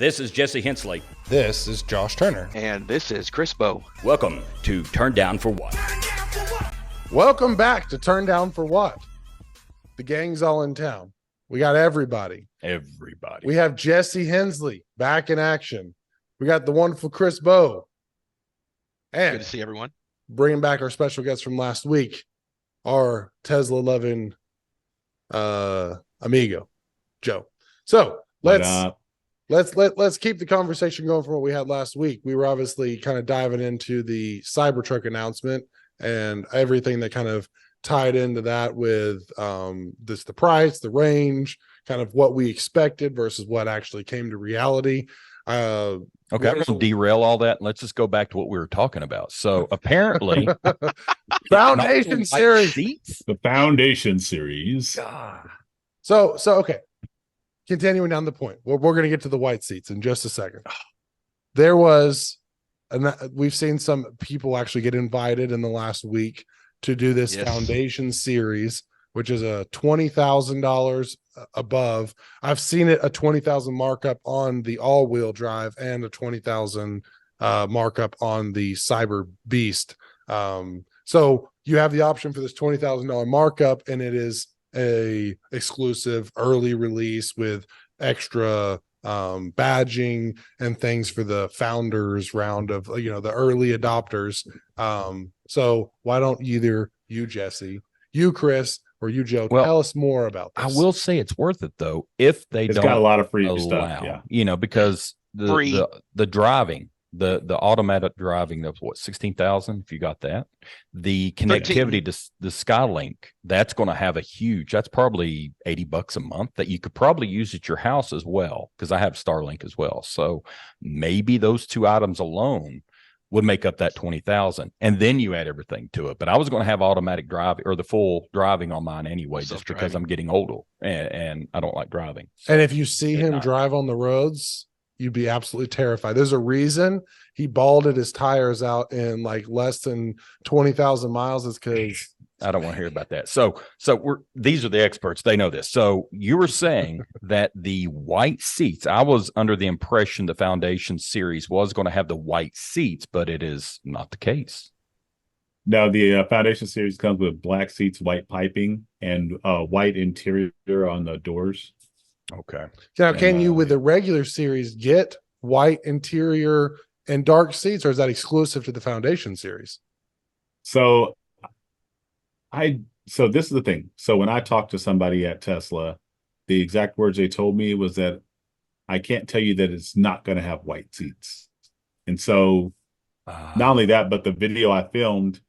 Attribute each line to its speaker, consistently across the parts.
Speaker 1: This is Jesse Hensley.
Speaker 2: This is Josh Turner.
Speaker 3: And this is Chris Bow.
Speaker 1: Welcome to Turn Down for What?
Speaker 2: Welcome back to Turn Down for What? The gang's all in town. We got everybody.
Speaker 1: Everybody.
Speaker 2: We have Jesse Hensley back in action. We got the wonderful Chris Bow. And
Speaker 3: good to see everyone.
Speaker 2: Bringing back our special guest from last week, our Tesla loving amigo, Joe. So let's keep the conversation going from what we had last week. We were obviously kind of diving into the Cybertruck announcement and everything that kind of tied into that with the price, the range, kind of what we expected versus what actually came to reality.
Speaker 1: Okay, I'm going to derail all that. And let's just go back to what we were talking about. So apparently,
Speaker 2: Foundation Series.
Speaker 4: The Foundation Series.
Speaker 2: So okay. Continuing down the point, we're going to get to the white seats in just a second. There was, and we've seen some people actually get invited in the last week to do this Foundation Series, which is a $20,000 above. I've seen it a $20,000 markup on the all-wheel drive and a $20,000 markup on the Cyber Beast. So you have the option for this $20,000 markup, and it is a exclusive early release with extra badging and things for the founders round of, the early adopters. So why don't either you, Jesse, you, Chris, or you, Joe, tell us more about this?
Speaker 1: I will say it's worth it though if it's got
Speaker 4: a lot of free stuff,
Speaker 1: because the driving, the automatic driving, that's what, 16,000 if you got that. The connectivity to the Skylink, that's going to have that's probably $80 a month that you could probably use at your house as well, because I have Starlink as well. So maybe those two items alone would make up that 20,000, and then you add everything to it. But I was going to have automatic driving or the full driving on mine anyway, just because I'm getting older and I don't like driving. So,
Speaker 2: and if you see him drive on the roads, you'd be absolutely terrified. There's a reason he balded his tires out in like less than 20,000 miles. Is because
Speaker 1: I don't want to hear about that. So these are the experts. They know this. So you were saying that the white seats, I was under the impression the Foundation Series was going to have the white seats, but it is not the case.
Speaker 4: No, the Foundation Series comes with black seats, white piping, and white interior on the doors.
Speaker 1: Okay.
Speaker 2: Now, can you, with the regular series, get white interior and dark seats, or is that exclusive to the Foundation Series?
Speaker 4: So this is the thing. So when I talked to somebody at Tesla, the exact words they told me was that I can't tell you that it's not going to have white seats. And so not only that, but the video I filmed,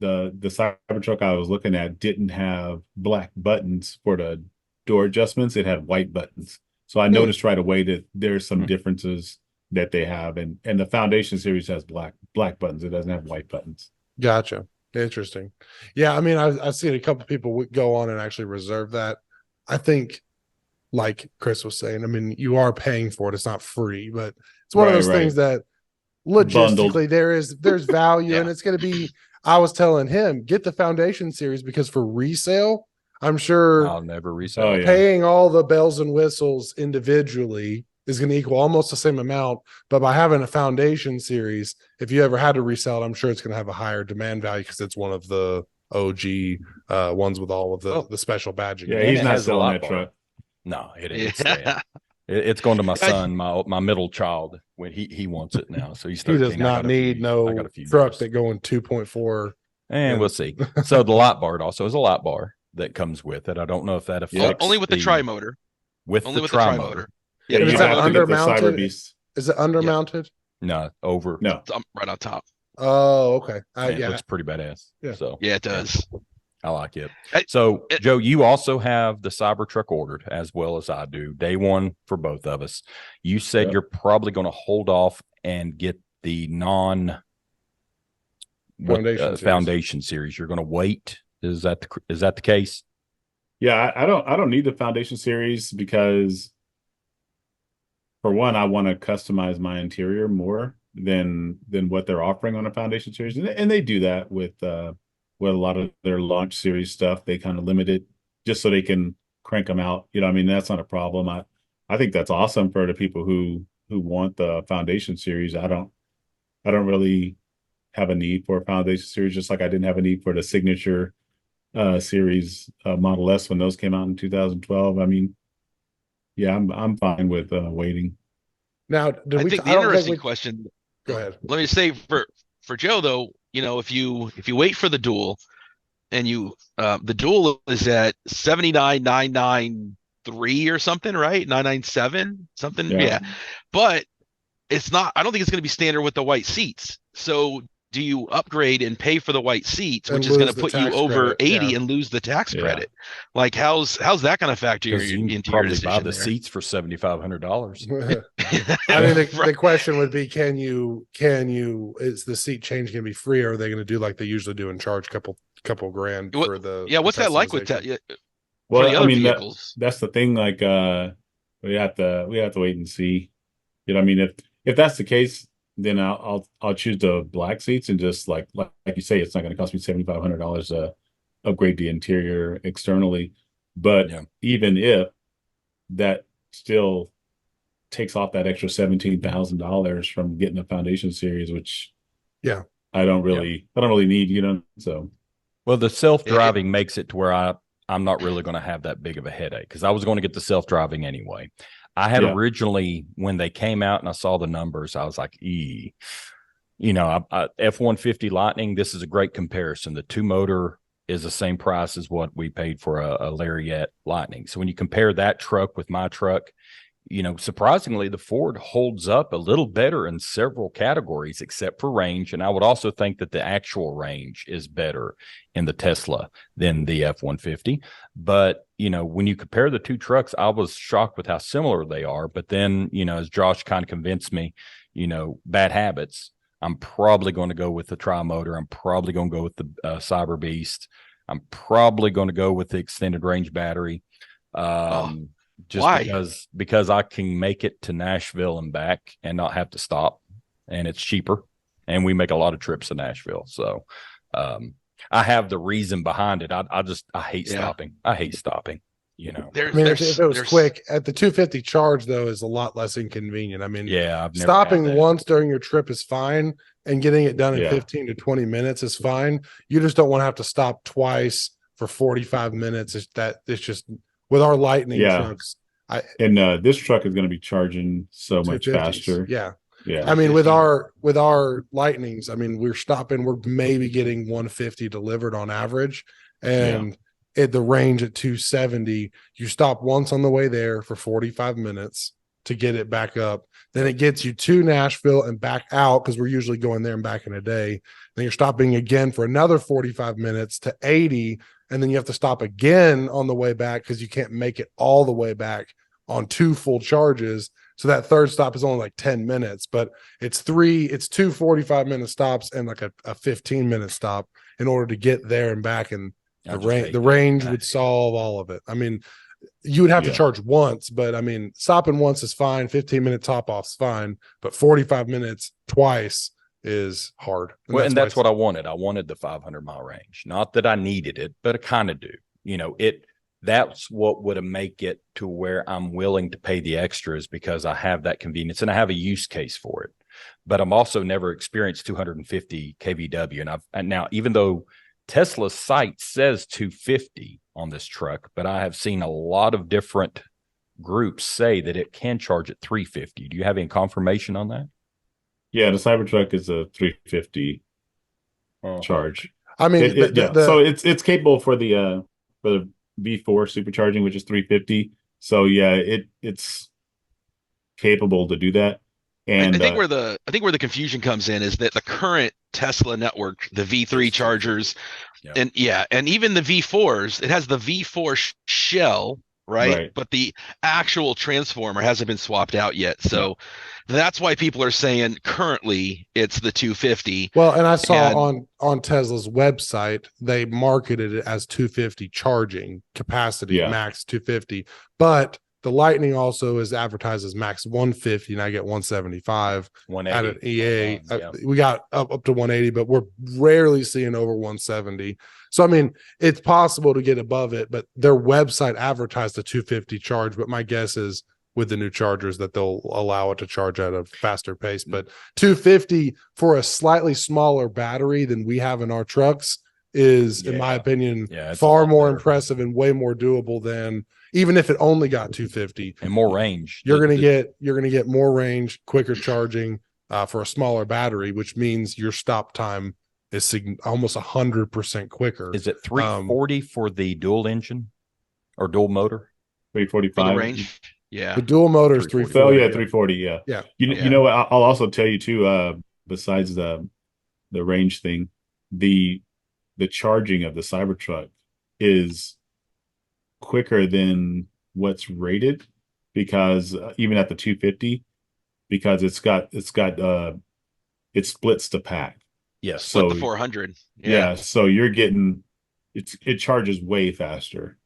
Speaker 4: the Cybertruck I was looking at didn't have black buttons for the door adjustments. It had white buttons. So I noticed right away that there's some differences that they have, and the Foundation Series has black buttons. It doesn't have white buttons.
Speaker 2: Gotcha. Interesting. Yeah, I mean, I've seen a couple people go on and actually reserve that. I think, like Chris was saying, I mean, you are paying for it. It's not free, but it's one of those things that logistically there's value, and it's going to be. I was telling him, get the Foundation Series, because for resale, I'm sure
Speaker 1: I'll never resell.
Speaker 2: Paying all the bells and whistles individually is going to equal almost the same amount. But by having a Foundation Series, if you ever had to resell it, I'm sure it's going to have a higher demand value because it's one of the OG ones with all of the special badging.
Speaker 4: Yeah, he's not selling that truck.
Speaker 1: No, it is. It's going to my son, my middle child, when he wants it now. So he
Speaker 2: does not need no truck that going 2.4.
Speaker 1: And we'll see. So the lot bar also is a lot bar that comes with it. I don't know if that affects
Speaker 3: only with the tri-motor.
Speaker 1: With the tri-motor.
Speaker 3: Yeah,
Speaker 2: is that undermounted? Is it undermounted?
Speaker 1: No, over.
Speaker 4: No,
Speaker 3: it's right on top.
Speaker 2: Oh, okay.
Speaker 1: It looks pretty badass.
Speaker 2: Yeah.
Speaker 1: So
Speaker 3: it does.
Speaker 1: I like it. So Joe, you also have the Cybertruck ordered as well as I do. Day one for both of us. You said you're probably going to hold off and get the Foundation Series. You're going to wait. Is that the case?
Speaker 4: Yeah, I don't need the Foundation Series because, for one, I want to customize my interior more than what they're offering on a Foundation Series, and they do that with a lot of their launch series stuff. They kind of limit it just so they can crank them out. You know, I mean, that's not a problem. I think that's awesome for the people who who want the Foundation series. I don't really have a need for a Foundation series, just like I didn't have a need for the Signature series Model S when those came out in 2012. I mean, yeah, I'm fine with waiting.
Speaker 2: Now,
Speaker 3: I think the interesting question.
Speaker 2: Go ahead.
Speaker 3: Let me say for Joe though, if you wait for the dual, and the dual is at 79,993 or something, right? 997 something, yeah. But it's not. I don't think it's going to be standard with the white seats. So do you upgrade and pay for the white seats, which is going to put you over 80 and lose the tax credit? Like how's that going to factor into your decision?
Speaker 1: Buy the seats for $7,500.
Speaker 2: I mean, the question would be, can you is the seat change going to be free, or are they going to do like they usually do and charge a couple grand for the
Speaker 3: what's that like with
Speaker 4: well, I mean, that's the thing. Like we have to wait and see. I mean, if that's the case, then I'll choose the black seats and just like you say, it's not going to cost me $7,500 to upgrade the interior externally. But even if that still takes off that extra $17,000 from getting the Foundation series, which I don't really need, so.
Speaker 1: Well, the self-driving makes it to where I'm not really going to have that big of a headache, because I was going to get the self-driving anyway. I had originally, when they came out and I saw the numbers, I was like, F-150 Lightning, this is a great comparison. The 2-motor is the same price as what we paid for a Lariat Lightning. So when you compare that truck with my truck, surprisingly, the Ford holds up a little better in several categories, except for range. And I would also think that the actual range is better in the Tesla than the F-150. But, when you compare the two trucks, I was shocked with how similar they are. But then, as Josh kind of convinced me, bad habits, I'm probably going to go with the tri-motor. I'm probably going to go with the Cyber Beast. I'm probably going to go with the extended range battery. Just because I can make it to Nashville and back and not have to stop, and it's cheaper, and we make a lot of trips to Nashville. So I have the reason behind it. I hate stopping. I hate stopping.
Speaker 2: If it was quick at the 250 charge, though, is a lot less inconvenient. I mean, stopping once during your trip is fine, and getting it done in 15 to 20 minutes is fine. You just don't want to have to stop twice for 45 minutes. It's just with our Lightning trucks.
Speaker 4: This truck is going to be charging so much faster.
Speaker 2: Yeah. I mean, with our Lightnings, I mean, we're maybe getting 150 delivered on average, and at the range at 270, you stop once on the way there for 45 minutes to get it back up. Then it gets you to Nashville and back out, because we're usually going there and back in a day. Then you're stopping again for another 45 minutes to 80. And then you have to stop again on the way back, because you can't make it all the way back on 2 full charges. So that third stop is only like 10 minutes, but it's 2 45-minute stops and like a 15-minute stop in order to get there and back. And the range would solve all of it. I mean, you would have to charge once, but I mean, stopping once is fine. 15-minute top off is fine, but 45 minutes twice is hard.
Speaker 1: And that's what I wanted. I wanted the 500-mile range. Not that I needed it, but I kind of do. That's what would make it to where I'm willing to pay the extras, because I have that convenience and I have a use case for it. But I'm also never experienced 250 kVW. And now, even though Tesla's site says 250 on this truck, but I have seen a lot of different groups say that it can charge at 350. Do you have any confirmation on that?
Speaker 4: Yeah, the Cybertruck is a 350 charge.
Speaker 2: I mean,
Speaker 4: so it's capable for the V4 supercharging, which is 350. So it's capable to do that. And
Speaker 3: I think where the confusion comes in is that the current Tesla network, the V3 chargers, and even the V4s, it has the V4 shell, right? But the actual transformer hasn't been swapped out yet. So that's why people are saying currently it's the 250.
Speaker 2: Well, and I saw on Tesla's website, they marketed it as 250 charging capacity, max 250. But the Lightning also is advertised as max 150, and I get 175 at an EA. We got up to 180, but we're rarely seeing over 170. So, I mean, it's possible to get above it, but their website advertised a 250 charge. But my guess is with the new chargers that they'll allow it to charge at a faster pace. But 250 for a slightly smaller battery than we have in our trucks is, in my opinion, far more impressive and way more doable than, even if it only got 250
Speaker 1: and more range.
Speaker 2: You're going to get more range, quicker charging for a smaller battery, which means your stop time is almost 100% quicker.
Speaker 1: Is it 340 for the dual engine or dual motor?
Speaker 4: 345
Speaker 3: range. Yeah,
Speaker 2: the dual motor is 340.
Speaker 4: Oh yeah, 340. Yeah. You know what? I'll also tell you too. Besides the range thing, the charging of the Cybertruck is quicker than what's rated, because even at the 250, because it splits the pack.
Speaker 1: Yes,
Speaker 3: split the 400.
Speaker 4: Yeah, so you're getting it charges way faster.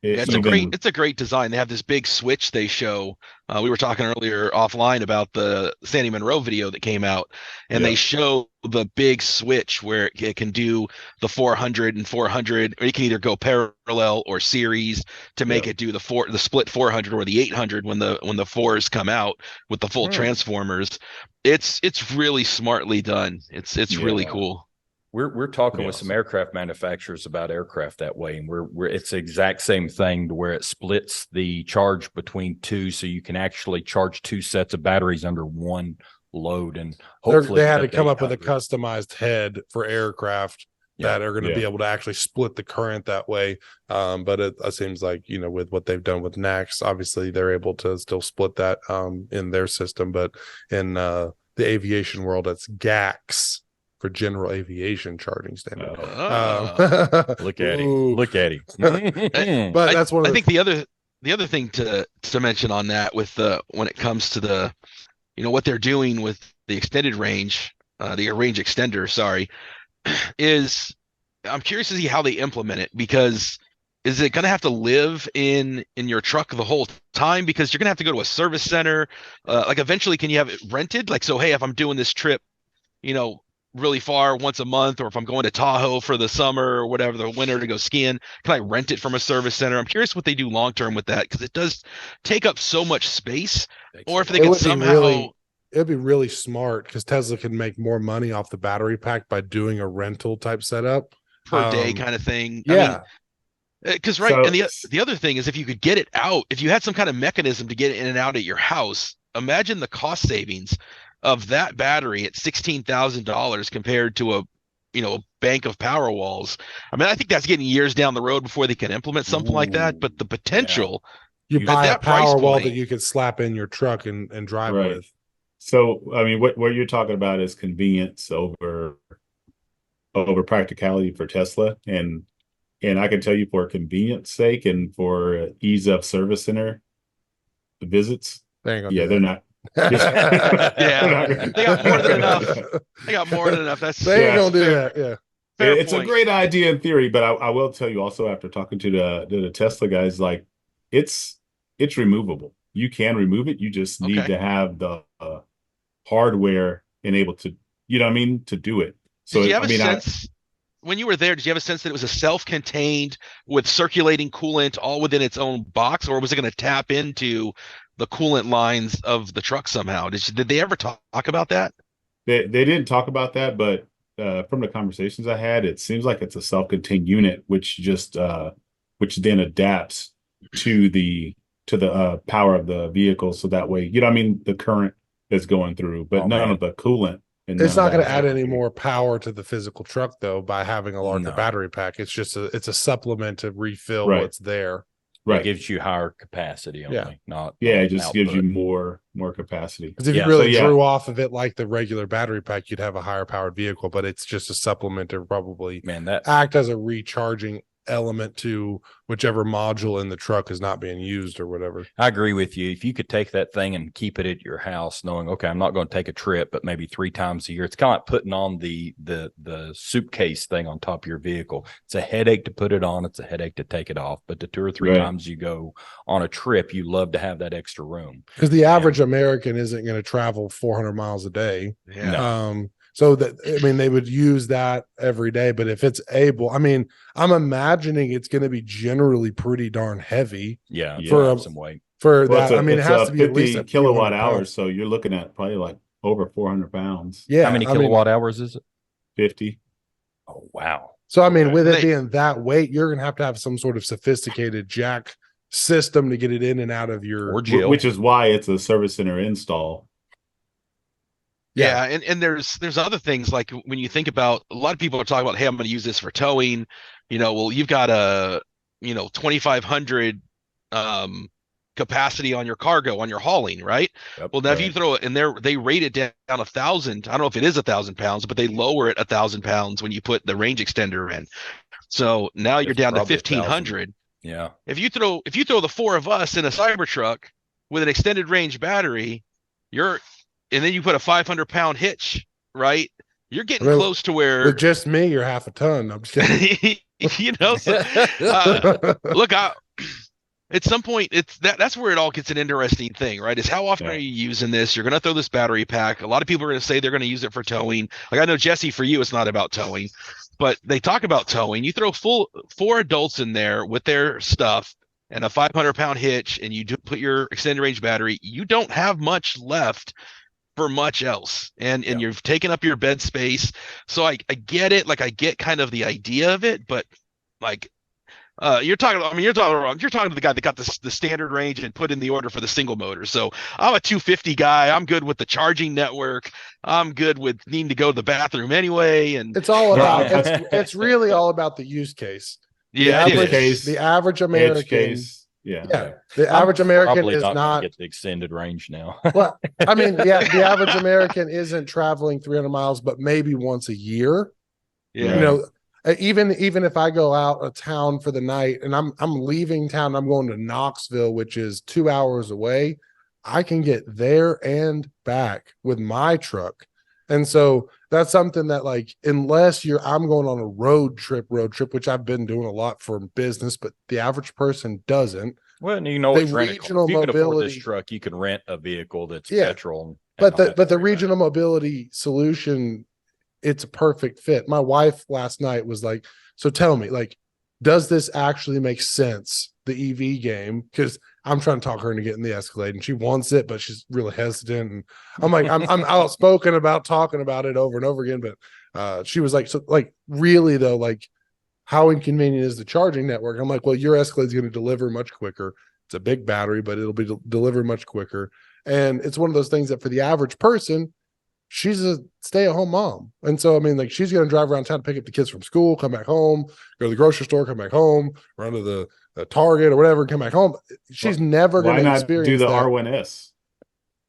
Speaker 3: It's a great design. They have this big switch they show. We were talking earlier offline about the Sandy Monroe video that came out, and they show the big switch where it can do the 400 and 400, or you can either go parallel or series to make it do the split 400 or the 800 when the fours come out with the full transformers. It's really smartly done. It's really cool.
Speaker 1: We're talking with some aircraft manufacturers about aircraft that way, and we're it's the exact same thing, to where it splits the charge between two, so you can actually charge two sets of batteries under one load. And hopefully
Speaker 2: they had to come up with a customized head for aircraft that are going to be able to actually split the current that way. But it seems like, with what they've done with NACS, obviously they're able to still split that in their system, but in the aviation world, it's GACS. For general aviation charging standard.
Speaker 1: Look at him. Look at him.
Speaker 2: But that's one.
Speaker 3: I think the other thing to mention on that, with when it comes to the, what they're doing with the extended range, the range extender, sorry, is I'm curious to see how they implement it, because is it going to have to live in your truck the whole time? Because you're going to have to go to a service center. Like eventually, can you have it rented? Like, so, hey, if I'm doing this trip, really far once a month, or if I'm going to Tahoe for the summer or whatever, the winter, to go skiing, can I rent it from a service center? I'm curious what they do long term with that, because it does take up so much space. Or if they can somehow,
Speaker 2: it'd be really smart, because Tesla can make more money off the battery pack by doing a rental type setup
Speaker 3: per day kind of thing.
Speaker 2: Yeah.
Speaker 3: Because and the other thing is, if you could get it out, if you had some kind of mechanism to get it in and out at your house, imagine the cost savings of that battery at $16,000 compared to a bank of power walls. I mean, I think that's getting years down the road before they can implement something like that. But the potential,
Speaker 2: you buy a power wall that you could slap in your truck and drive with.
Speaker 4: So, I mean, what you're talking about is convenience over practicality for Tesla, and I can tell you, for convenience sake and for ease of service center visits, they're not.
Speaker 3: They got more than enough. They got more than enough.
Speaker 2: They ain't gonna do that. Yeah,
Speaker 4: it's a great idea in theory, but I will tell you also, after talking to the Tesla guys, like it's removable. You can remove it. You just need to have the hardware enabled to, to do it. So
Speaker 3: did you have a sense when you were there? Did you have a sense that it was a self-contained with circulating coolant all within its own box, or was it going to tap into the coolant lines of the truck somehow? Did they ever talk about that?
Speaker 4: They didn't talk about that, but from the conversations I had, it seems like it's a self-contained unit, which then adapts to the power of the vehicle, so that way, the current is going through, but none of the coolant.
Speaker 2: It's not going to add any more power to the physical truck, though, by having a larger battery pack. It's just it's a supplement to refill what's there.
Speaker 1: Right. It gives you higher capacity only,
Speaker 4: it just gives you more capacity.
Speaker 2: Because if you really drew off of it like the regular battery pack, you'd have a higher powered vehicle, but it's just a supplement to probably act as a recharging element to whichever module in the truck is not being used or whatever.
Speaker 1: I agree with you. If you could take that thing and keep it at your house, knowing, okay, I'm not going to take a trip, but maybe 3 times a year. It's kind of like putting on the suitcase thing on top of your vehicle. It's a headache to put it on. It's a headache to take it off. But the 2 or 3 times you go on a trip, you love to have that extra room.
Speaker 2: Because the average American isn't going to travel 400 miles a day. So they would use that every day, but if it's able, I'm imagining it's going to be generally pretty darn heavy.
Speaker 1: For
Speaker 2: for that. I mean, it has to be at least
Speaker 4: 50 kilowatt hours. So you're looking at probably like over 400 pounds.
Speaker 2: Yeah.
Speaker 1: How many kilowatt hours is it?
Speaker 4: 50.
Speaker 1: Oh, wow.
Speaker 2: So, I mean, with it being that weight, you're going to have some sort of sophisticated jack system to get it in and out of your,
Speaker 4: which is why it's a service center install.
Speaker 3: Yeah, and there's other things, like when you think about, a lot of people are talking about, hey, I'm going to use this for towing. Well, you've got a 2,500 capacity on your cargo, on your hauling, right?
Speaker 1: Yep,
Speaker 3: well, now if you throw it in there, they rate it down 1,000. I don't know if it is 1,000 pounds, but they lower it 1,000 pounds when you put the range extender in. So now you're down to 1,500.
Speaker 1: Yeah.
Speaker 3: If you throw the four of us in a Cybertruck with an extended range battery, and then you put a 500-pound hitch, right? You're getting close to where,
Speaker 2: with just me, you're half a ton. I'm just kidding.
Speaker 3: Look, at some point, that's where it all gets an interesting thing, right? Is how often are you using this? You're going to throw this battery pack. A lot of people are going to say they're going to use it for towing. Like, I know, Jessie, for you, it's not about towing, but they talk about towing. You throw four adults in there with their stuff and a 500-pound hitch, and you do put your extended range battery, you don't have much left for much else, and you've taken up your bed space. So I get it. Like, I get kind of the idea of it, but like, you're talking to the guy that got the standard range and put in the order for the single motor. So I'm a 250 guy. I'm good with the charging network. I'm good with needing to go to the bathroom anyway. And
Speaker 2: it's all about it's really all about the use case. The average American. The average American is not
Speaker 1: get the extended range now.
Speaker 2: Well, I mean, the average American isn't traveling 300 miles, but maybe once a year.
Speaker 3: Yeah.
Speaker 2: Even if I go out of town for the night and I'm leaving town, I'm going to Knoxville, which is 2 hours away, I can get there and back with my truck. And so that's something that, like, unless I'm going on a road trip, which I've been doing a lot for business, but the average person doesn't.
Speaker 1: Well, and it's rentable. If you can afford this truck, you can rent a vehicle that's petrol.
Speaker 2: But the regional mobility solution, it's a perfect fit. My wife last night was like, so tell me, like, does this actually make sense, the EV game? Because I'm trying to talk her into getting the Escalade, and she wants it, but she's really hesitant. And I'm like, I'm outspoken about talking about it over and over again. But she was like, so, like, really though, like, how inconvenient is the charging network? I'm like, well, your Escalade is going to deliver much quicker. It's a big battery, but it'll be delivered much quicker. And it's one of those things that for the average person, she's a stay-at-home mom. And so, I mean, like, she's going to drive around town to pick up the kids from school, come back home, go to the grocery store, come back home, run to the Target or whatever, and come back home. She's never going to experience
Speaker 4: do the
Speaker 2: that.
Speaker 4: R1S.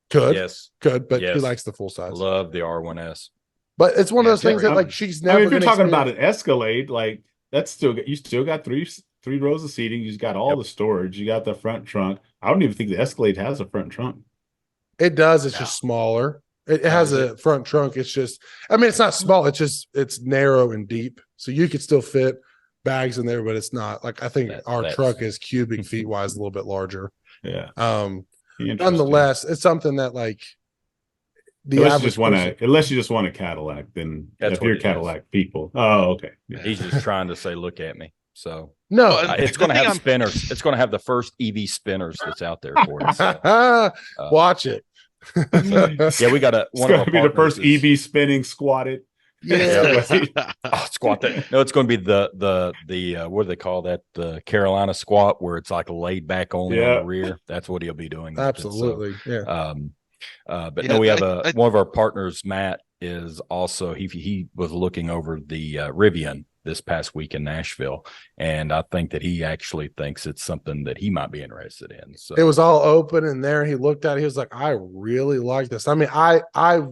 Speaker 2: Could, but she likes the full size.
Speaker 1: Love the R1S.
Speaker 2: But it's one of those things that, like, she's never.
Speaker 4: I mean, if you're talking about an Escalade, like, you still got three rows of seating. You got all the storage. You got the front trunk. I don't even think the Escalade has a front trunk.
Speaker 2: It does. It's just smaller. It has a front trunk. It's just, I mean, it's not small. It's narrow and deep, so you could still fit bags in there, but it's not like, I think our truck is cubic feet wise a little bit larger.
Speaker 4: Yeah.
Speaker 2: Nonetheless, it's something that, like,
Speaker 4: unless you just want a Cadillac, then if you're Cadillac people. Oh, okay.
Speaker 1: Yeah. He's just trying to say, look at me. So
Speaker 2: no,
Speaker 1: it's going to have spinners. It's going to have the first EV spinners that's out there for it. So,
Speaker 2: watch it.
Speaker 1: Yeah, we got
Speaker 4: it's going to be the first EV spinning squatted.
Speaker 2: Yeah.
Speaker 1: Squat that. No, it's going to be the what do they call that? The Carolina squat, where it's like laid back only on the rear. That's what he'll be doing.
Speaker 2: Absolutely.
Speaker 1: But no, we have one of our partners, Matt, is also he was looking over the Rivian this past week in Nashville, and I think that he actually thinks it's something that he might be interested in. So
Speaker 2: it was all open in there. He looked at it. He was like, I really like this. I mean, I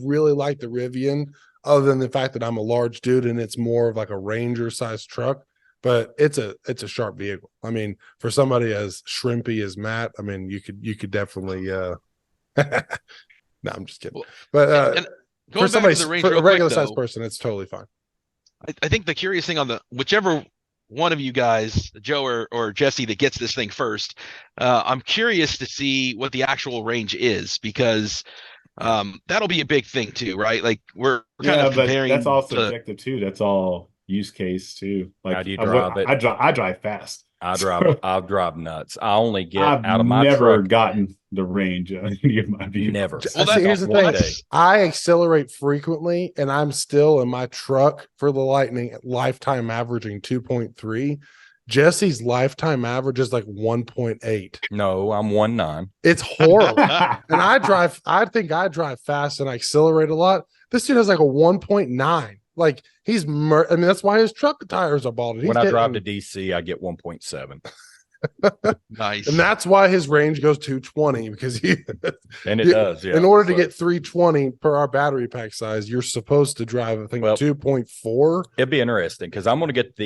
Speaker 2: really like the Rivian, other than the fact that I'm a large dude and it's more of like a Ranger sized truck, but it's a sharp vehicle. I mean, for somebody as shrimpy as Matt, I mean, you could definitely, no, I'm just kidding. But for somebody, for a regular sized person, it's totally fine.
Speaker 3: I think the curious thing on whichever one of you guys, Joe or Jessie, that gets this thing first, I'm curious to see what the actual range is, because that'll be a big thing too, right? Like, we're kind of comparing.
Speaker 4: That's all subjective too. That's all use case too. Like,
Speaker 1: how do you drive it?
Speaker 4: I drive fast.
Speaker 1: I drive nuts. I only get
Speaker 4: I've
Speaker 1: out of my
Speaker 4: never
Speaker 1: truck.
Speaker 4: gotten the range on any of my vehicles.
Speaker 1: Never.
Speaker 2: Well, here's the thing. I accelerate frequently, and I'm still in my truck for the Lightning lifetime averaging 2.3. Jesse's lifetime average is like 1.8.
Speaker 1: No, I'm 1.9.
Speaker 2: It's horrible. And I think I drive fast and I accelerate a lot. This dude has like a 1.9. Like I mean, that's why his truck tires are balded.
Speaker 1: When I drive to DC, I get 1.7.
Speaker 3: Nice.
Speaker 2: And that's why his range goes 220 because
Speaker 1: and it does. Yeah.
Speaker 2: In order to get 320 per our battery pack size, you're supposed to drive, I think, 2.4.
Speaker 1: It'd be interesting because I'm going to get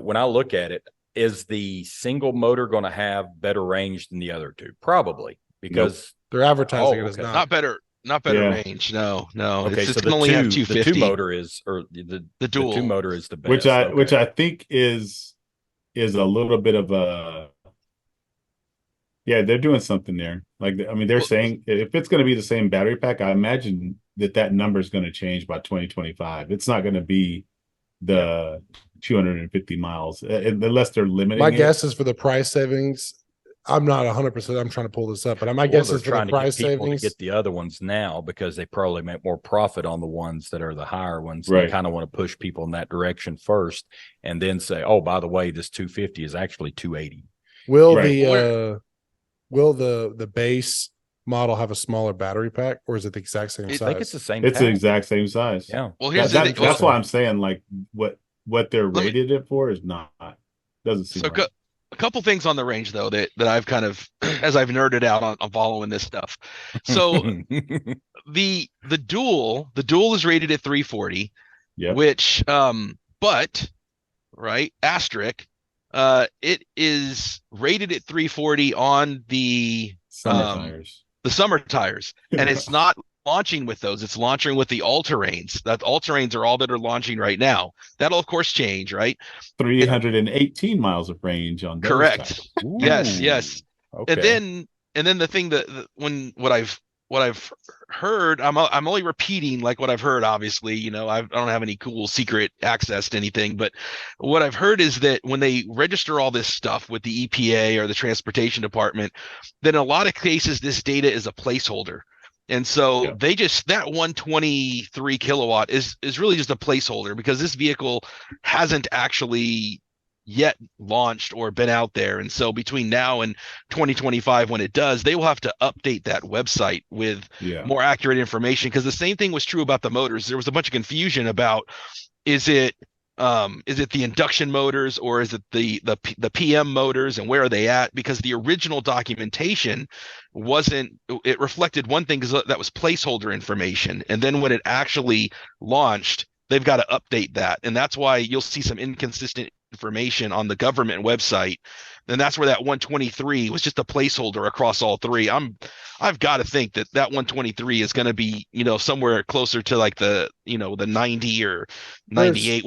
Speaker 1: when I look at it, is the single motor going to have better range than the other two? Probably, because
Speaker 2: they're advertising it as
Speaker 3: not better. Not better range. No.
Speaker 1: Okay,
Speaker 3: so can only have 250.
Speaker 1: The two motor is, or the dual. The two motor is the best.
Speaker 4: Which I think is a little bit of a, they're doing something there. Like, I mean, they're saying if it's going to be the same battery pack, I imagine that number is going to change by 2025. It's not going to be the 250 miles unless they're limiting.
Speaker 2: My guess is for the price savings. I'm not 100%. I'm trying to pull this up, but my guess is for the price savings.
Speaker 1: To get the other ones now because they probably make more profit on the ones that are the higher ones.
Speaker 4: Right.
Speaker 1: They kind of want to push people in that direction first, and then say, "Oh, by the way, this 250 is actually 280."
Speaker 2: Will the base model have a smaller battery pack, or is it the exact same size?
Speaker 1: I think it's the same.
Speaker 4: It's the exact same size.
Speaker 1: Yeah.
Speaker 3: Well,
Speaker 4: that's why I'm saying like what they're rated it for is not doesn't seem right.
Speaker 3: A couple things on the range though that I've kind of as I've nerded out on following this stuff. So the dual is rated at 340, which but asterisk it is rated at 340 on the summer tires, and it's not launching with those. It's launching with the all-terrains. That all-terrains are all that are launching right now. That'll of course change, right?
Speaker 4: 318 miles of range on those.
Speaker 3: Correct. Yes.
Speaker 1: Okay.
Speaker 3: And then the thing that what I've heard, I'm only repeating like what I've heard. Obviously, I don't have any cool secret access to anything, but what I've heard is that when they register all this stuff with the EPA or the Transportation Department, then in a lot of cases this data is a placeholder. And so they that 123 kilowatt is really just a placeholder because this vehicle hasn't actually yet launched or been out there. And so between now and 2025, when it does, they will have to update that website with more accurate information. Because the same thing was true about the motors. There was a bunch of confusion about is it the induction motors or is it the PM motors, and where are they at? Because the original documentation it reflected one thing, because that was placeholder information, and then when it actually launched, they've got to update that, and that's why you'll see some inconsistent information on the government website. And that's where that 123 was just a placeholder across all three. I've got to think that 123 is going to be, somewhere closer to like the 90 or 98.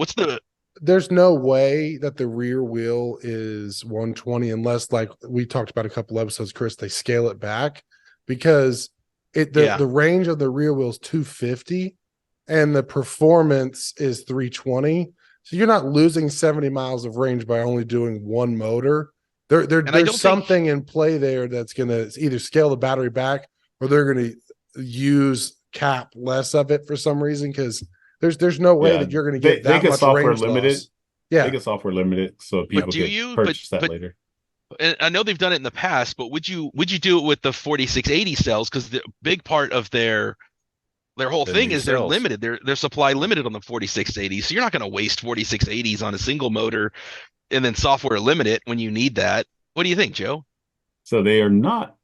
Speaker 2: There's no way that the rear wheel is 120 unless, like we talked about a couple episodes, Chris, they scale it back, because the range of the rear wheel is 250 and the performance is 320. So you're not losing 70 miles of range by only doing one motor. There's something in play there that's going to either scale the battery back, or they're going to cap less of it for some reason, because there's no way that you're going to get that much
Speaker 4: software
Speaker 2: range
Speaker 4: limited.
Speaker 2: loss. Yeah,
Speaker 4: they get software limited, so people can purchase that later.
Speaker 3: And I know they've done it in the past, but would you do it with the 4680 cells? Because the big part of their whole thing is they're limited. They're supply limited on the 4680. So you're not going to waste 4680s on a single motor and then software limit it when you need that. What do you think, Joe?
Speaker 4: So they are not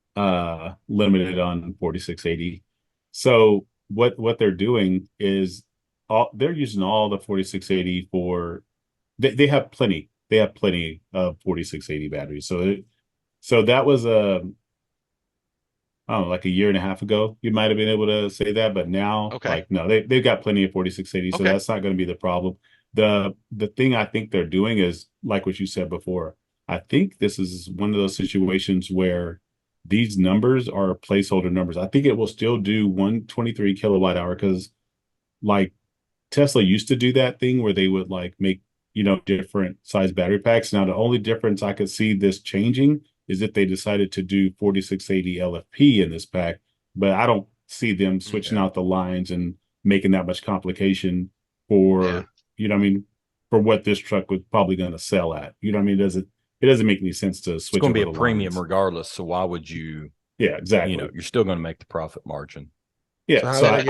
Speaker 4: limited on 4680. So what they're doing is they're using all the 4680 for they have plenty. They have plenty of 4680 batteries. So that was like a year and a half ago, you might have been able to say that, but now, no, they've got plenty of 4680, so that's not going to be the problem. The thing I think they're doing is, like what you said before, I think this is one of those situations where these numbers are placeholder numbers. I think it will still do 123 kilowatt hour, because like Tesla used to do that thing where they would like make different size battery packs. Now, the only difference I could see this changing is if they decided to do 4680 LFP in this pack, but I don't see them switching out the lines and making that much complication for, for what this truck was probably going to sell at. You know what I mean? It doesn't make any sense to switch.
Speaker 1: It's going to be a premium regardless. So why would you?
Speaker 4: Yeah, exactly.
Speaker 1: You're still going to make the profit margin.
Speaker 4: Yeah. So I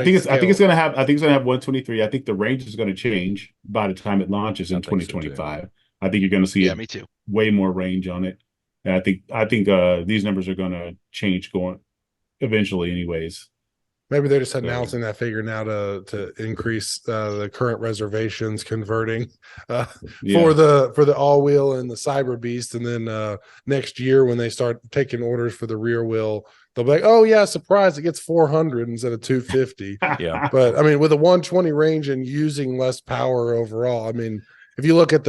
Speaker 4: think it's going to have 123. I think the range is going to change by the time it launches in 2025. I think you're going to see
Speaker 3: me too.
Speaker 4: Way more range on it. And I think these numbers are going to change going eventually anyways.
Speaker 2: Maybe they're just announcing that figure now to increase the current reservations converting for the all wheel and the Cyber Beast, and then next year when they start taking orders for the rear wheel, they'll be like, oh yeah, surprise, it gets 400 instead of 250.
Speaker 1: Yeah,
Speaker 2: but I mean, with a 120 range and using less power overall, I mean, if you look at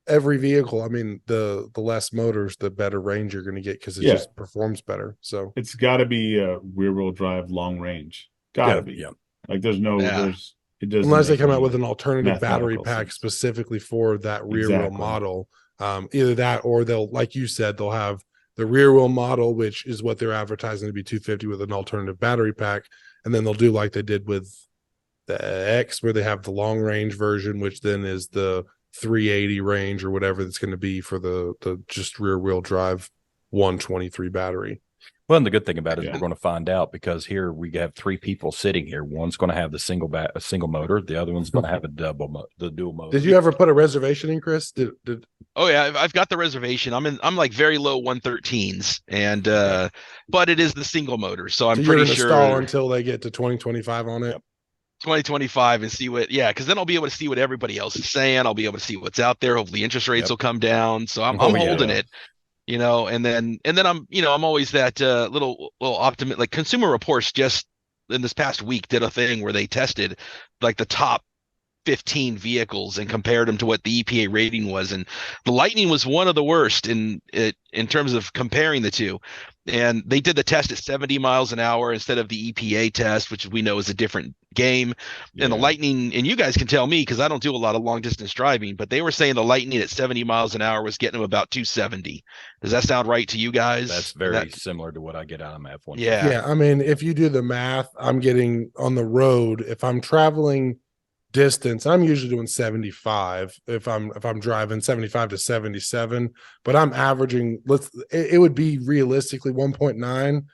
Speaker 2: every vehicle, I mean, the less motors, the better range you're going to get because it just performs better. So
Speaker 4: it's got to be a rear-wheel drive long range. Got to be.
Speaker 2: Yeah.
Speaker 4: Like there's no, it doesn't.
Speaker 2: Unless they come out with an alternative battery pack specifically for that rear-wheel model. Either that or they'll, like you said, they'll have the rear-wheel model, which is what they're advertising to be 250 with an alternative battery pack, and then they'll do like they did with the X, where they have the long-range version, which then is the 380 range or whatever that's going to be for the just rear wheel drive 123 battery.
Speaker 1: Well, and the good thing about it is we're going to find out, because here we have three people sitting here. One's going to have the a single motor. The other one's going to have the dual motor.
Speaker 2: Did you ever put a reservation in, Chris?
Speaker 3: Oh yeah, I've got the reservation. I'm like very low 113s, and but it is the single motor, so I'm pretty sure
Speaker 2: stall until they get to 2025 on it.
Speaker 3: 2025 and see because then I'll be able to see what everybody else is saying. I'll be able to see what's out there. Hopefully interest rates will come down. So I'm holding it, and then I'm always that little optimist. Like Consumer Reports just in this past week did a thing where they tested like the top 15 vehicles and compared them to what the EPA rating was, and the Lightning was one of the worst in terms of comparing the two. And they did the test at 70 miles an hour instead of the EPA test, which we know is a different game. And the Lightning, and you guys can tell me because I don't do a lot of long distance driving, but they were saying the Lightning at 70 miles an hour was getting them about 270. Does that sound right to you guys?
Speaker 1: That's very similar to what I get out of my F1.
Speaker 2: Yeah. I mean, if you do the math, I'm getting on the road, if I'm traveling distance, I'm usually doing 75 if I'm driving 75 to 77, but I'm averaging, it would be realistically 1.9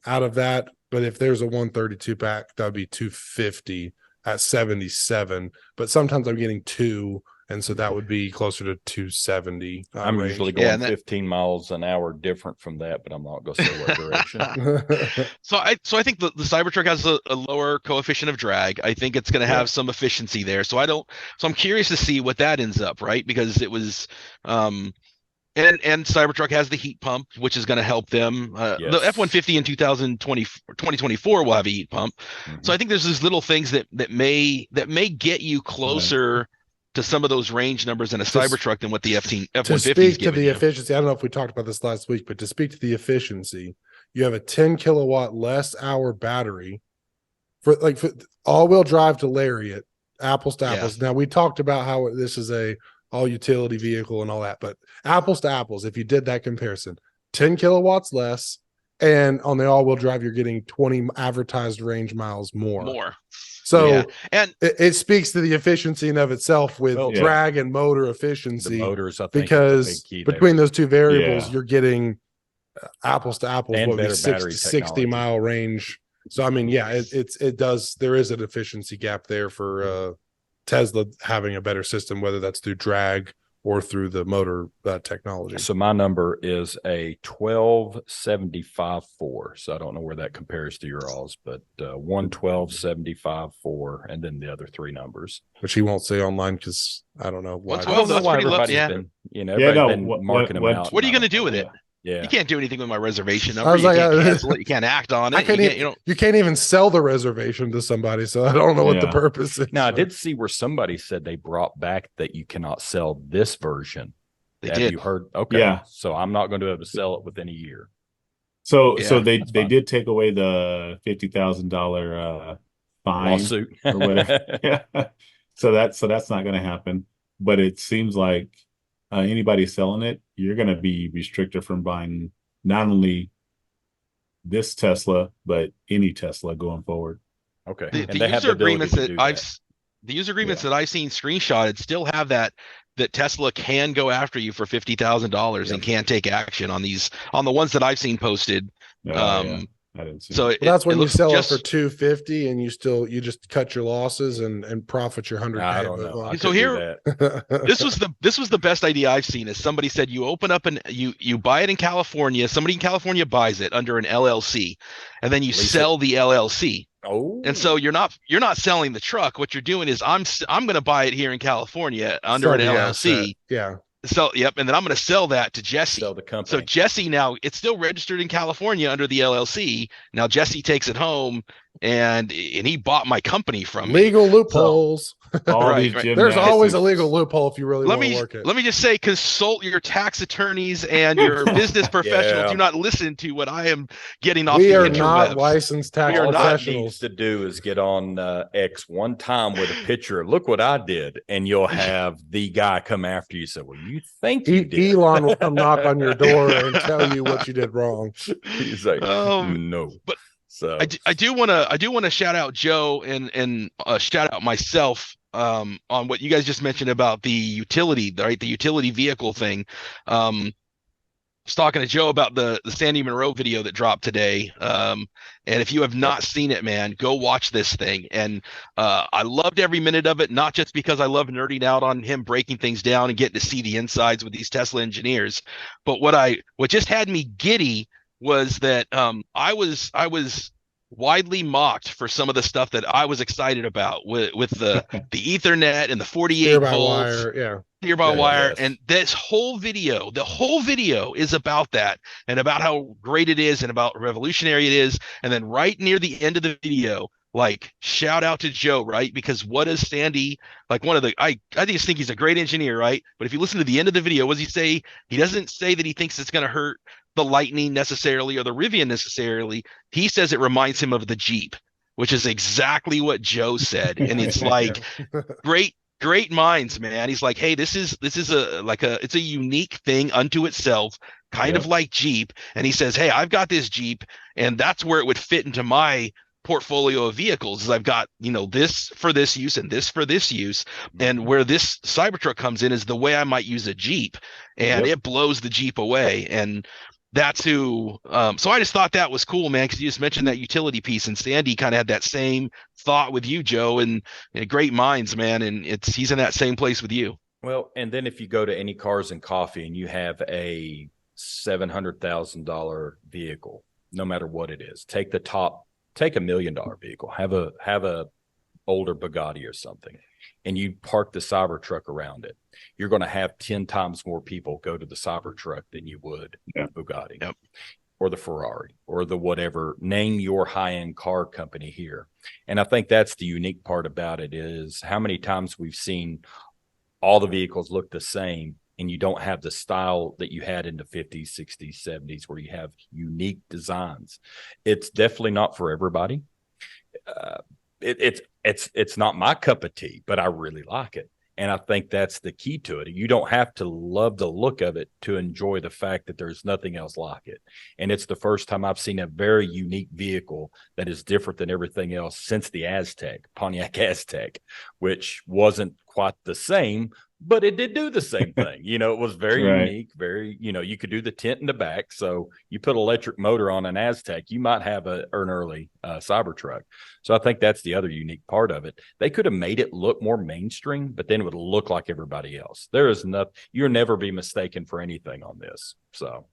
Speaker 2: out of that, but if there's a 132 pack, that would be 250 at 77, but sometimes I'm getting 2, and so that would be closer to 270.
Speaker 1: I'm usually going 15 miles an hour different from that, but I'm not going to say what direction.
Speaker 3: So I think the Cybertruck has a lower coefficient of drag. I think it's going to have some efficiency there. So I'm curious to see what that ends up, right? Because it was and Cybertruck has the heat pump, which is going to help them. The F-150 in 2024 will have a heat pump. Mm-hmm. So I think there's these little things that may get you closer to some of those range numbers in a Cybertruck than what the F-150 is giving. To speak to the
Speaker 2: efficiency, I don't know if we talked about this last week, but to speak to the efficiency, you have a 10 kilowatt less hour battery for all-wheel drive to Lariat, apples to apples. Yeah. Now, we talked about how this is a all-utility vehicle and all that, but apples to apples, if you did that comparison, 10 kilowatts less, and on the all-wheel drive, you're getting 20 advertised range miles more. So and it speaks to the efficiency in of itself with drag and motor efficiency.
Speaker 1: The motors, I think,
Speaker 2: because between those two variables, you're getting apples to apples,
Speaker 1: and
Speaker 2: what would be 60 mile range. So I mean, there is an efficiency gap there for Tesla having a better system, whether that's through drag or through the motor technology.
Speaker 1: So my number is a 1275.4. So I don't know where that compares to your alls, but 112.75.4, and then the other three numbers,
Speaker 2: which he won't say online because I don't know why.
Speaker 3: 112, that's pretty low.
Speaker 1: Everybody's been marking them out.
Speaker 3: What are you going to do with it?
Speaker 1: Yeah,
Speaker 3: you can't do anything with my reservation number.
Speaker 2: I was
Speaker 3: You can't act on it.
Speaker 2: You can't even sell the reservation to somebody, so I don't know what the purpose is.
Speaker 1: Now, I did see where somebody said they brought back that you cannot sell this version. Have you heard? Okay,
Speaker 4: yeah.
Speaker 1: So I'm not going to be able to sell it within a year.
Speaker 4: So they did take away the $50,000 fine
Speaker 1: lawsuit
Speaker 4: or whatever. So that's not going to happen. But it seems like anybody selling it, you're going to be restricted from buying not only this Tesla, but any Tesla going forward.
Speaker 1: Okay.
Speaker 3: The,
Speaker 1: And
Speaker 3: the
Speaker 1: they have
Speaker 3: user
Speaker 1: the ability
Speaker 3: agreements
Speaker 1: to
Speaker 3: that
Speaker 1: do
Speaker 3: I've
Speaker 1: that.
Speaker 3: the user agreements that I've seen screenshotted still have that Tesla can go after you for $50,000 and can take action on the ones that I've seen posted.
Speaker 4: Yeah. I didn't see.
Speaker 3: So
Speaker 2: Well, that's when
Speaker 3: it
Speaker 2: you
Speaker 3: looks
Speaker 2: sell it
Speaker 3: just
Speaker 2: for 250 and you just cut your losses and profit your 100K.
Speaker 1: I don't know. I
Speaker 3: so
Speaker 1: could
Speaker 3: here
Speaker 1: do that.
Speaker 3: this was the best idea I've seen. Is somebody said you open up and you buy it in California. Somebody in California buys it under an LLC, and then you sell the LLC.
Speaker 1: Oh,
Speaker 3: And so you're not selling the truck. What you're doing is I'm going to buy it here in California under an LLC.
Speaker 2: Asset. Yeah.
Speaker 3: So yep, and then I'm going to sell that to Jessie.
Speaker 1: sell the company.
Speaker 3: So Jessie now it's still registered in California under the LLC. Now Jessie takes it home and he bought my company from me.
Speaker 2: Legal loopholes.
Speaker 4: All
Speaker 3: Right,
Speaker 4: these
Speaker 3: right.
Speaker 2: There's always a
Speaker 4: gymnastics.
Speaker 2: legal loophole if you really want to work it.
Speaker 3: Let me just say, consult your tax attorneys and your business professional.
Speaker 1: Yeah.
Speaker 3: Do not listen to what I am getting off
Speaker 2: We
Speaker 3: the
Speaker 2: are
Speaker 3: interwebs.
Speaker 2: not licensed tax
Speaker 1: All that needs
Speaker 2: professionals.
Speaker 1: to do is get on X one time with a picture. Look what I did, and you'll have the guy come after you. Say, "Well, you think you did?"
Speaker 2: Elon will come knock on your door and tell you what you did wrong.
Speaker 1: He's like, "No."
Speaker 3: But
Speaker 1: So
Speaker 3: I do want to shout out Joe and shout out myself on what you guys just mentioned about the utility, right? The utility vehicle thing. Was talking to Joe about the Sandy Monroe video that dropped today. And if you have not seen it, man, go watch this thing. And I loved every minute of it, not just because I love nerding out on him breaking things down and getting to see the insides with these Tesla engineers, but what just had me giddy was that I was widely mocked for some of the stuff that I was excited about with the Ethernet and the 48
Speaker 2: Steer by
Speaker 3: volts.
Speaker 2: wire, yeah.
Speaker 3: Steer by wire.
Speaker 1: Yes.
Speaker 3: And this whole video, the whole video is about that and about how great it is and about revolutionary it is. And then right near the end of the video, like shout out to Joe, right? Because what does Sandy, like I just think he's a great engineer, right? But if you listen to the end of the video, what does he say? He doesn't say that he thinks it's going to hurt the Lightning necessarily or the Rivian necessarily. He says it reminds him of the Jeep, which is exactly what Joe said. And it's like great minds, man. He's like, hey, this is it's a unique thing unto itself, kind of like Jeep. And he says, hey, I've got this Jeep, and that's where it would fit into my portfolio of vehicles. Is I've got, this for this use and this for this use. And where this Cybertruck comes in is the way I might use a Jeep, and it blows the Jeep away. And that's who so I just thought that was cool, man, because you just mentioned that utility piece, and Sandy kind of had that same thought with you, Joe, and great minds, man, and he's in that same place with you.
Speaker 1: Well, and then if you go to any Cars and Coffee and you have a $700,000 vehicle, no matter what it is, take $1 million vehicle, have a older Bugatti or something, and you park the Cybertruck around it, you're going to have 10 times more people go to the Cybertruck than you would Bugatti or the Ferrari or the whatever. Name your high-end car company here. And I think that's the unique part about it, is how many times we've seen all the vehicles look the same, and you don't have the style that you had in the 50s, 60s, 70s, where you have unique designs. It's definitely not for everybody. It's not my cup of tea, but I really like it. And I think that's the key to it. You don't have to love the look of it to enjoy the fact that there's nothing else like it. And it's the first time I've seen a very unique vehicle that is different than everything else since the Pontiac Aztec, which wasn't quite the same, but it did do the same thing. It was very unique, very, you could do the tent in the back. So you put an electric motor on an Aztec, you might have an early Cybertruck. So I think that's the other unique part of it. They could have made it look more mainstream, but then it would look like everybody else. There is nothing, you'll never be mistaken for anything on this. So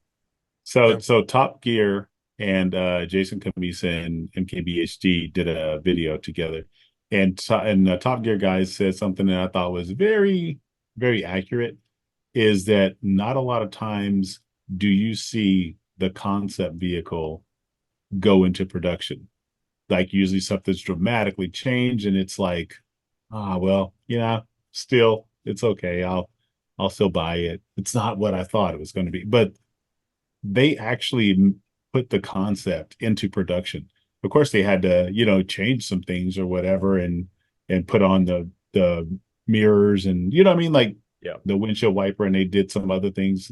Speaker 4: Top Gear and Jason Camisa and MKBHD did a video together, and Top Gear guys said something that I thought was very, very accurate, is that not a lot of times do you see the concept vehicle go into production. Like usually something's dramatically changed and it's like, still it's okay. I'll still buy it. It's not what I thought it was going to be, but they actually put the concept into production. Of course they had to, change some things or whatever and put on the the mirrors and you know what I mean, like
Speaker 1: yeah,
Speaker 4: the windshield wiper, and they did some other things.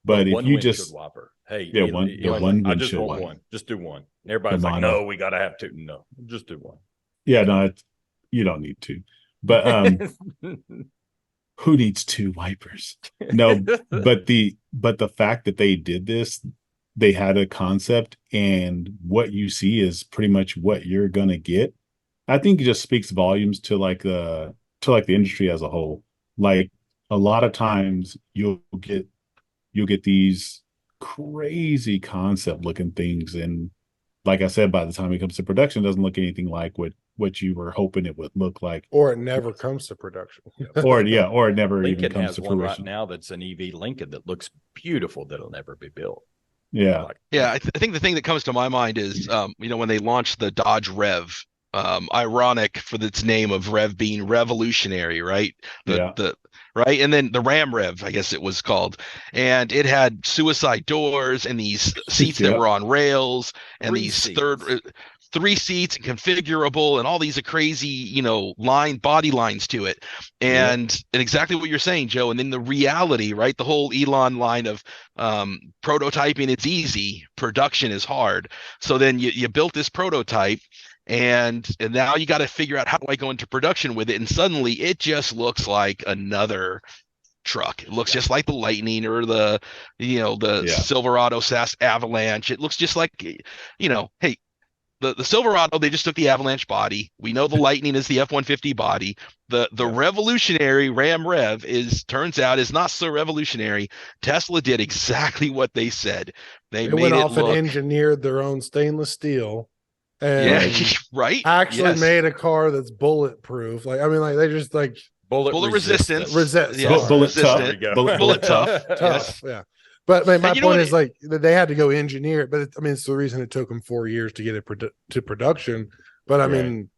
Speaker 4: But if you just
Speaker 1: wiper, hey,
Speaker 4: yeah, one
Speaker 1: I just
Speaker 4: windshield
Speaker 1: want
Speaker 4: wiper.
Speaker 1: one, just do one. And everybody's like, no, we got to have two. No, just do one.
Speaker 4: Yeah, no, you don't need two. But who needs two wipers? No, but the fact that they did this, they had a concept, and what you see is pretty much what you're gonna get. I think it just speaks volumes to like the industry as a whole. Like a lot of times you'll get these crazy concept looking things, and like I said, by the time it comes to production, it doesn't look anything like what you were hoping it would look like,
Speaker 2: or it never comes to production,
Speaker 4: or it never
Speaker 1: Lincoln
Speaker 4: even comes
Speaker 1: has
Speaker 4: to
Speaker 1: one
Speaker 4: fruition.
Speaker 1: right now that's an EV Lincoln that looks beautiful that'll never be built.
Speaker 4: Yeah,
Speaker 3: I think the thing that comes to my mind is when they launched the Dodge Rev, ironic for its name of Rev being revolutionary, right? The right, and then the Ram Rev, I guess it was called, and it had suicide doors and these seats that were on rails and three seats and configurable and all these crazy body lines to it, and exactly what you're saying, Joe. And then the reality, right? The whole Elon line of prototyping, it's easy, production is hard. So then you built this prototype, and now you got to figure out, how do I go into production with it? And suddenly it just looks like another truck. It looks just like the Lightning or the Silverado SAS Avalanche. It looks just like, hey, the Silverado, they just took the Avalanche body. We know the Lightning is the F-150 body. The revolutionary Ram Rev turns out is not so revolutionary. Tesla did exactly what they said. They
Speaker 2: went off and engineered their own stainless steel. And
Speaker 3: right.
Speaker 2: Actually made a car that's bulletproof. Like, I mean, like they just like
Speaker 3: bullet resistance.
Speaker 4: Bullet tough.
Speaker 2: Tough. Yeah. But my point is like they had to go engineer it. But it's the reason it took them 4 years to get it to production. But I mean,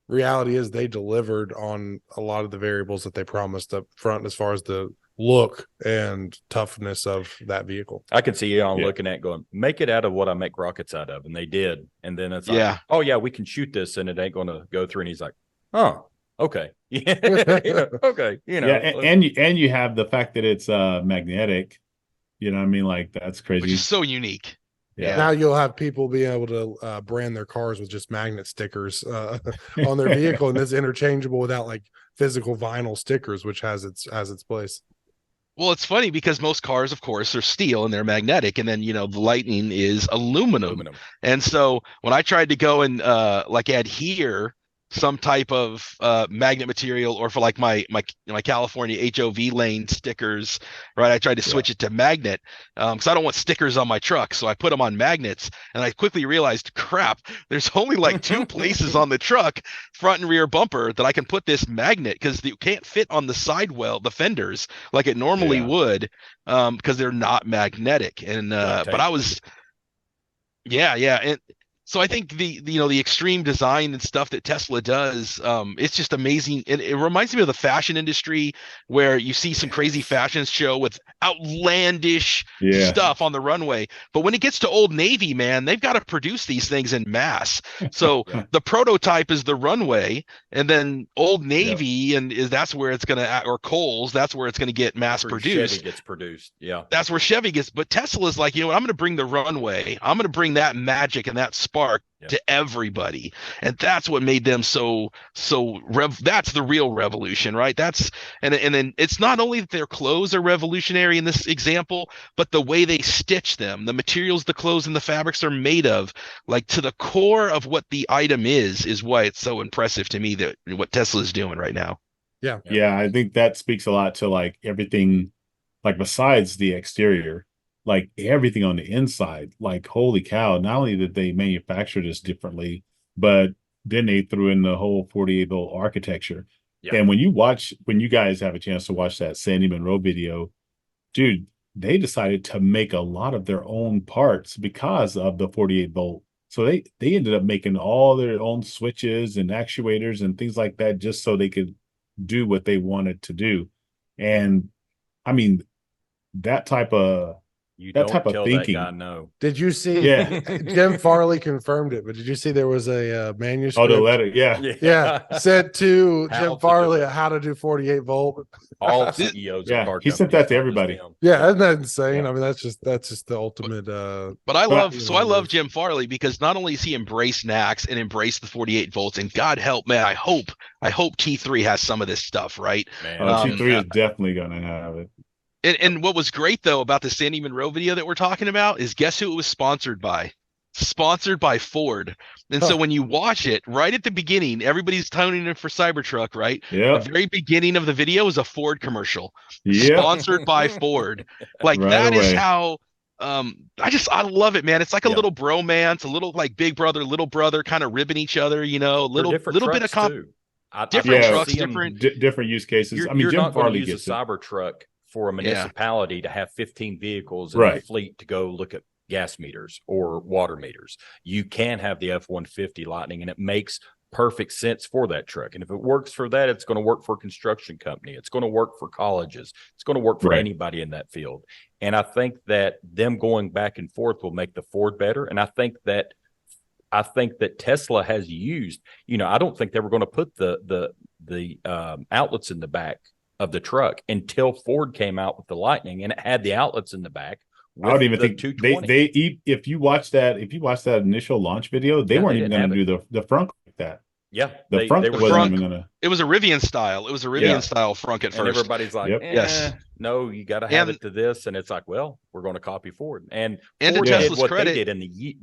Speaker 2: reality is they delivered on a lot of the variables that they promised up front as far as the look and toughness of that vehicle.
Speaker 1: I can see Elon looking at going, make it out of what I make rockets out of. And they did. And then it's like, oh yeah, we can shoot this and it ain't going to go through. And he's like, oh, okay. Okay.
Speaker 4: And you have the fact that it's magnetic. You know what I mean? Like that's crazy.
Speaker 3: Which is so unique.
Speaker 2: Yeah. Now you'll have people being able to brand their cars with just magnet stickers on their vehicle, and it's interchangeable without like physical vinyl stickers, which has its place.
Speaker 3: Well, it's funny because most cars, of course, are steel and they're magnetic, and then the Lightning is aluminum. And so when I tried to go and adhere some type of magnet material, or for like my California HOV lane stickers, right? I tried to switch it to magnet because I don't want stickers on my truck, so I put them on magnets, and I quickly realized, crap, there's only like 2 places on the truck, front and rear bumper, that I can put this magnet, because you can't fit on the sidewell, the fenders, like it normally would, because they're not magnetic. And but I was and so I think the extreme design and stuff that Tesla does, it's just amazing. It reminds me of the fashion industry, where you see some crazy fashion show with outlandish stuff on the runway. But when it gets to Old Navy, man, they've got to produce these things in mass. So the prototype is the runway, and then Old Navy, and that's where it's going to, or Kohl's, that's where it's going to get mass produced.
Speaker 1: Chevy gets produced. Yeah.
Speaker 3: That's where Chevy gets. But Tesla's like, I'm going to bring the runway. I'm going to bring that magic and that spark to everybody, and that's what made them so that's the real revolution, right? That's and then it's not only that their clothes are revolutionary in this example, but the way they stitch them, the materials the clothes and the fabrics are made of, like to the core of what the item is why it's so impressive to me, that what Tesla is doing right now.
Speaker 4: Yeah, I think that speaks a lot to like everything, like besides the exterior, like everything on the inside. Like, holy cow, not only did they manufacture this differently, but then they threw in the whole 48-volt architecture. And when you guys have a chance to watch that Sandy Monroe video, dude, they decided to make a lot of their own parts because of the 48-volt. So they ended up making all their own switches and actuators and things like that, just so they could do what they wanted to do. And I mean, that type of that type of thinking.
Speaker 1: That guy no.
Speaker 2: Did you see?
Speaker 4: Yeah.
Speaker 2: Jim Farley confirmed it, but did you see there was a manuscript?
Speaker 4: Oh, the letter. Yeah.
Speaker 2: Said to Jim Farley how to do 48 volt.
Speaker 1: All CEOs of car
Speaker 4: he sent that to everybody.
Speaker 2: Yeah, isn't that insane? Yeah. I mean, that's just the ultimate.
Speaker 3: But I love Jim Farley because not only has he embraced NACS and embraced the 48 volts, and God help, man, I hope T3 has some of this stuff, right?
Speaker 4: Man, T3 is definitely gonna have it.
Speaker 3: And what was great though about the Sandy Monroe video that we're talking about is guess who it was sponsored by? Sponsored by Ford. And so when you watch it right at the beginning, everybody's tuning in for Cybertruck, right?
Speaker 4: Yeah.
Speaker 3: The very beginning of the video is a Ford commercial. Sponsored by Ford. Like that is how I love it, man. It's like a little bromance, a little like big brother, little brother kind of ribbing each other, you know, little bit of different trucks,
Speaker 4: different use cases. I mean, Jim Farley gets
Speaker 1: a Cybertruck for a municipality to have 15 vehicles in a fleet to go look at gas meters or water meters. You can have the F-150 Lightning, and it makes perfect sense for that truck. And if it works for that, it's going to work for a construction company. It's going to work for colleges. It's going to work for anybody in that field. And I think that them going back and forth will make the Ford better. And I think that Tesla has used, you know, I don't think they were going to put the outlets in the back of the truck until Ford came out with the Lightning, and it had the outlets in the back.
Speaker 4: I don't even think they if you watch that initial launch video, they weren't even going to do the front like that.
Speaker 1: Yeah,
Speaker 4: the front wasn't even going to.
Speaker 3: It was a Rivian style. It was a Rivian style front at first.
Speaker 1: And everybody's like, no, you got to have it to this, and it's like, well, we're going to copy Ford. And Ford
Speaker 3: to Tesla's
Speaker 1: what
Speaker 3: credit,
Speaker 1: they did in the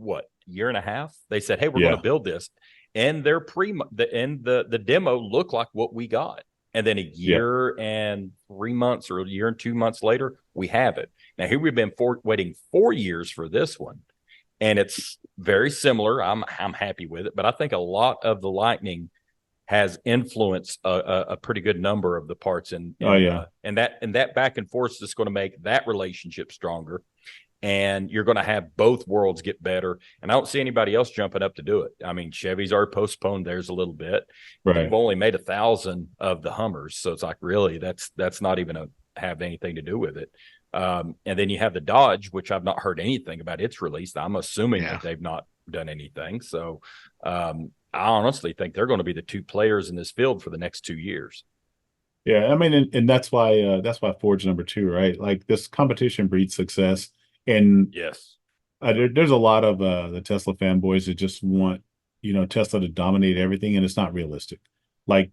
Speaker 1: year and a half. They said, hey, we're going to build this, and their the demo looked like what we got. And then a year and 3 months or a year and 2 months later, we have it. Now, here we've been waiting 4 years for this one, and it's very similar. I'm happy with it, but I think a lot of the Lightning has influenced a pretty good number of the parts. And that back and forth is going to make that relationship stronger. And you're going to have both worlds get better. And I don't see anybody else jumping up to do it. I mean, Chevy's already postponed theirs a little bit.
Speaker 4: Right.
Speaker 1: They've only made 1,000 of the Hummers. So it's like, really, that's not even have anything to do with it. And then you have the Dodge, which I've not heard anything about its release. I'm assuming that they've not done anything. So I honestly think they're going to be the two players in this field for the next 2 years.
Speaker 4: Yeah. I mean, and that's why Ford's number 2, right? Like, this competition breeds success. And there's a lot of the Tesla fanboys that just want, you know, Tesla to dominate everything, and it's not realistic. Like,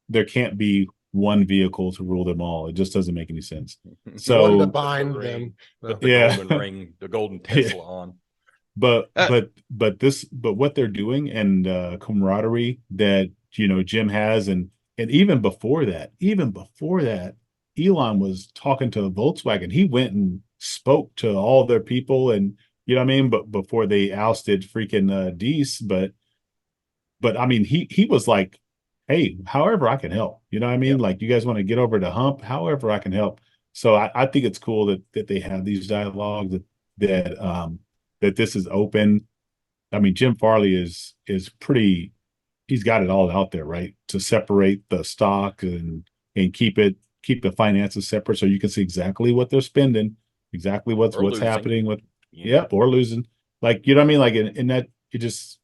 Speaker 4: there can't be one vehicle to rule them all. It just doesn't make any sense. So
Speaker 2: one to bind them,
Speaker 1: the golden Tesla on.
Speaker 4: But what they're doing and camaraderie that, you know, Jim has, and even before that, Elon was talking to Volkswagen. He went and spoke to all their people, and you know what I mean, but before they ousted freaking Deese, but I mean, he was like, hey, however I can help, you know what I mean? Like, you guys want to get over the hump, however I can help. So I think it's cool that they have these dialogues, that this is open. I mean, Jim Farley is pretty, he's got it all out there, right? To separate the stock and keep the finances separate, so you can see exactly what they're spending, exactly what's happening with or losing. Like, you know what I mean? Like, in that, it just,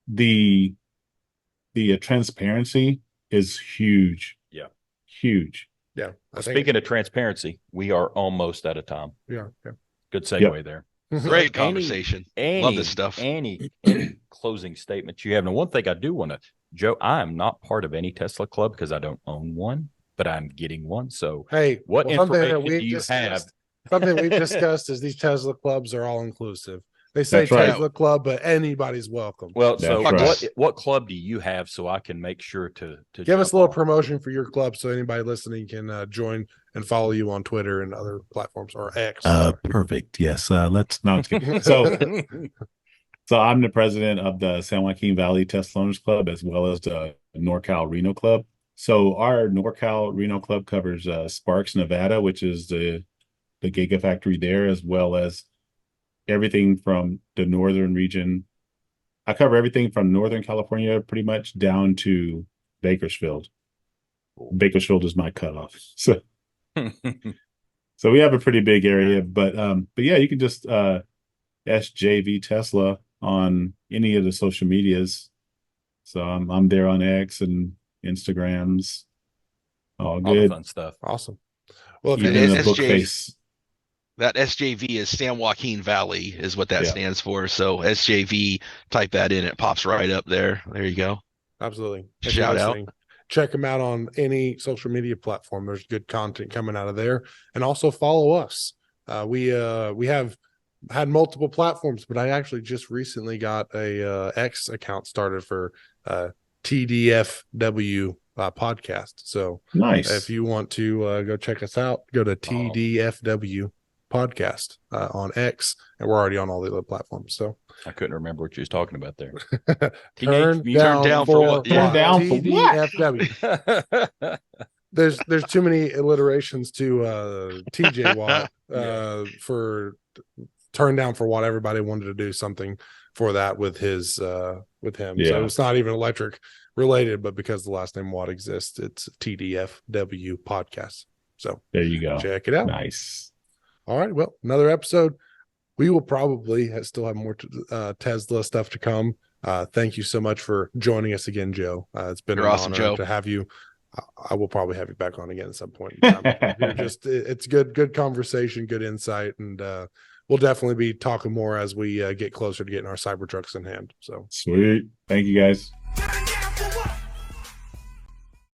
Speaker 4: the transparency is huge. Huge.
Speaker 1: Speaking of transparency, we are almost out of time. Good segue there.
Speaker 3: Great conversation. Love this stuff.
Speaker 1: Any closing statements you have? And one thing I do want to, Joe, I am not part of any Tesla club because I don't own one, but I'm getting one. So what information do you have?
Speaker 2: Something we've discussed is these Tesla clubs are all inclusive. They say Tesla club, but anybody's welcome.
Speaker 1: Well, so what club do you have, so I can make sure to
Speaker 2: give us a little promotion for your club, so anybody listening can join and follow you on Twitter and other platforms, or X.
Speaker 4: Perfect. Yes. Let's not. So I'm the president of the San Joaquin Valley Tesla Owners Club, as well as the NorCal Reno Club. So our NorCal Reno Club covers Sparks, Nevada, which is the Gigafactory there, as well as everything from the northern region. I cover everything from Northern California pretty much down to Bakersfield. Bakersfield is my cutoff. So So we have a pretty big area, but yeah, you can just SJV Tesla on any of the social medias. So I'm there on X and Instagrams. All
Speaker 1: the
Speaker 4: good.
Speaker 1: fun stuff.
Speaker 2: Awesome. Well, if
Speaker 4: Even the book face.
Speaker 3: That SJV is San Joaquin Valley is what that stands for. So SJV, type that in, it pops right up there. There you go.
Speaker 2: Absolutely.
Speaker 3: Shout out.
Speaker 2: Check them out on any social media platform. There's good content coming out of there. And also follow us. We have had multiple platforms, but I actually just recently got a X account started for TDFW podcast. So
Speaker 4: nice.
Speaker 2: If you want to go check us out, go to TDFW podcast on X, and we're already on all the other platforms. So
Speaker 1: I couldn't remember what you was talking about there.
Speaker 2: Turn down for what?
Speaker 3: TDFW.
Speaker 2: There's too many alliterations to TJ Watt for turn down for what. Everybody wanted to do something for that with his with him. Yeah. So it's not even electric related, but because the last name Watt exists, it's TDFW podcast. So
Speaker 4: there you go.
Speaker 2: Check it out.
Speaker 4: Nice.
Speaker 2: All right. Well, another episode. We will probably still have more Tesla stuff to come. Thank you so much for joining us again, Joe. It's been an honor Joe. To have you. I will probably have you back on again at some point in time. It's good conversation, good insight, and we'll definitely be talking more as we get closer to getting our Cybertrucks in hand. So
Speaker 4: sweet. Thank you guys.